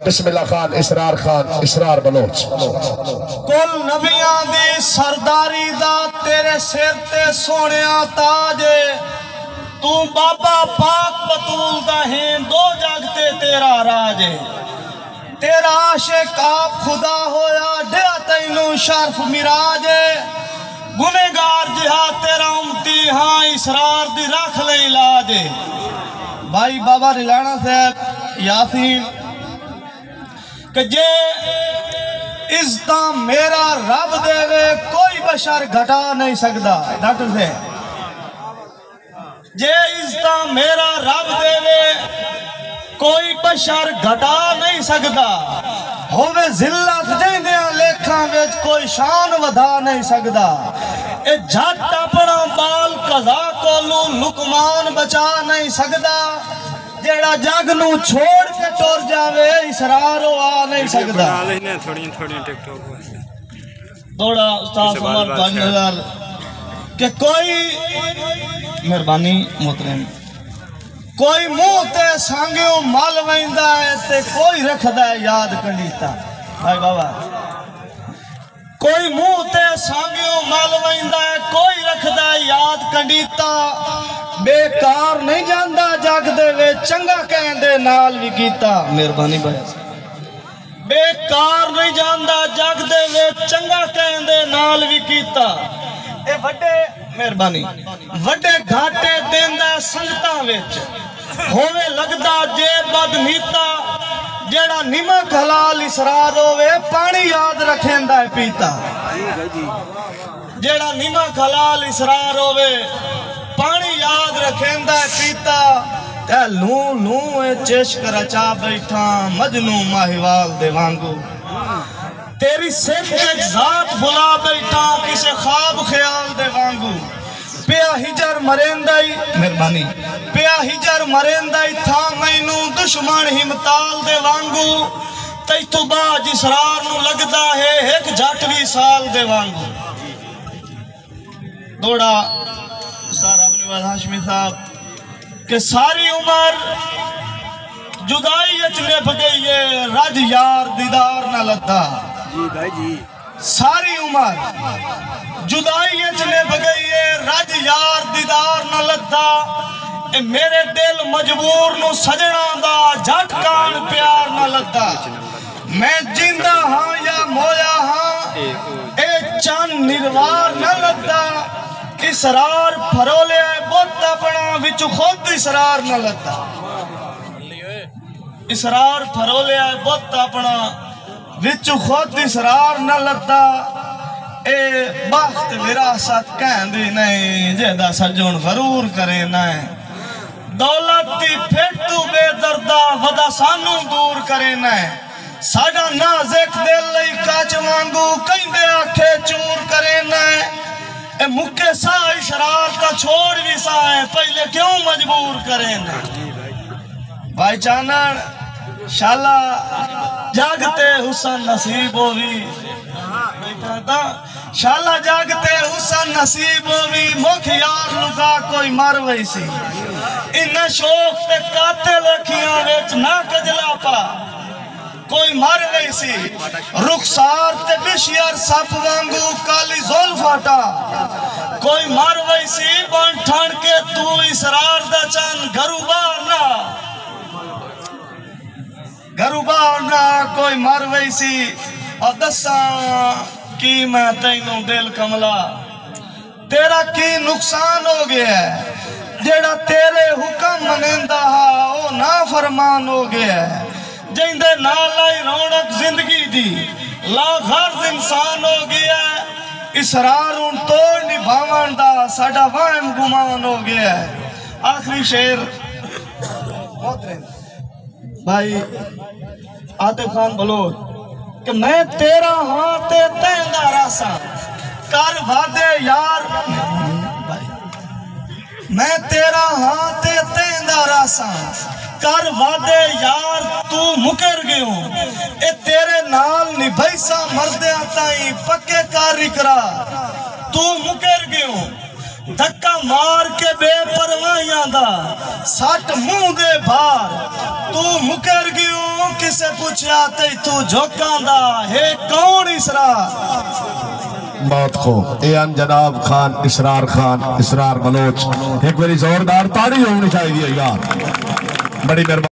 بسم اللہ خان اسرار بلوچ کل نبیاں دی سرداری دا تیرے سر تے سونیا تاج تو بابا پاک بطول دا ہیں دو جگتے تیرا راج تیرا عاشق آپ خدا ہویا ڈیا تینوں شرف مراج گنہگار جہا تیرا امتی ہاں اسرار دی رکھ لے علاج بھائی بابا ریلانا صاحب یاسین کہ جے عزتاں میرا رب دے وے کوئی بشر گھٹا نہیں سکدا ڈاکٹر سے جے عزتاں میرا رب دے وے کوئی بشر گھٹا نہیں سکدا ہووے ذلت جیندیاں لیکھاں وچ کوئی شان ودا نہیں سکدا اے جھٹ اپنا بال قضا کولوں لقمان بچا نہیں سکدا جیڑا جگ نو چھوڑ کے ٹور جاوے اسرار آ نہیں سکدا دوڑا استاد عمر 5000 کہ کوئی مہربانی محترم کوئی منہ تے سانگیوں مال ویندا ہے تے کوئی رکھدا ہے یاد کنڈیتا بھائی بابا کوئی منہ تے سانگیوں مال ویندا ہے کوئی رکھدا ہے یاد کنڈیتا بیکار نہیں جاندا جگ دے وے چنگا کہن دے نال بھی کیتا مہربانی بھائی بیکار نہیں جاندا جگ دے وے چنگا کہن دے نال بھی کیتا اے وڈے مہربانی وڈے گھاٹے دیندا سنگتاں وچ ہووے لگدا جے بد نیتا جیڑا نمک حلال اسرار ہووے پانی یاد رکھیندا ہے پیتا جیڑا نمک حلال اسرار ہووے پانی یاد رکھیندا ہے پیتا تے لوں لوں اے چشک رچا بیٹھا مجنوں ماہیوال دے وانگو تیری صرف ایک ذات بلا بیٹھا کسے خواب خیال دے وانگو پیا ہجر مرندائی مہربانی پیا ہجر مرندائی تھا مینوں دشمن ہمتال دے وانگو تی تو باج اسرار نو لگدا ہے ایک جھٹوی سال دے وانگو دوڑا استاد ابن واد ہاشمی صاحب کہ ساری عمر جدائی اچ نبھ گئی ہے رج یار دیدار نہ لتا جی بھائی جی ساری عمر جدائی اچ نبھ گئی ہے رج یار دیدار نہ لتا اے میرے دل مجبور نو سجنا دا جھٹ کان پیار نہ لتا میں جیندہ ہاں یا مویا ہاں اے چان نروار نہ لتا اسرار پھرولے بہت اپنا وچ خود اسرار نہ لتا اسرار پھرولے بہت اپنا وچ خود اسرار نہ لتا اے بخت وراثت کہن دی نہیں جیدہ سجون غرور کرے نہیں دولت دی پھیٹو بے دردہ ودا سانو دور کرے نہیں ساڑا نازک دل لئی کاچ مانگو کہیں دے آکھے چور کرے نہیں اے مکے سا اشرار کا چھوڑ بھی سا ہے پہلے کیوں مجبور کریں بھائی چانر شالا جاگتے حسن نصیب ہوئی شالا جاگتے حسن نصیب ہوئی مکھ یار لگا کوئی مر وئی سی انہ شوق تے قاتل رکھیاں ویچ نہ کجلا پا کوئی مر گئی سی رخسار تے بشیر سپ وانگو کالی زول فاٹا کوئی مر گئی سی بان ٹھان کے تو اسرار دا چان گھرو بار نہ کوئی مر گئی سی اور دساں کی میں تینوں دل کملا تیرا کی نقصان ہو گیا ہے جیڑا تیرے حکم منندہ ہا او نافرمان ہو گیا ہے جیندے نالائی رونق زندگی دی لا غرض انسان ہو گیا ہے اسرار ان توڑ نبھاوان دا ساڑا وائم گمان ہو گیا ہے آخری شعر بھائی عاطف خان بلوچ کہ میں تیرا ہاں تے تیندہ راسا کر وعدے یار میں تیرا ہاں تے تیندہ راسا کر وعدے یار تو مکر گئوں اے تیرے نال نبھائیسا مردے آتائیں پکے کار اقرار تو مکر گئوں دھکا مار کے بے پروائیاں دا سٹ منہ دے بھار تو مکر گیوں کسے پوچھیا تے تو جھوکاں دا ہے کون اسرار موت کو ایان جناب خان اسرار بلوچ ایک بری زوردار تاڑی ہونی چاہیے یار بڑی مہربانی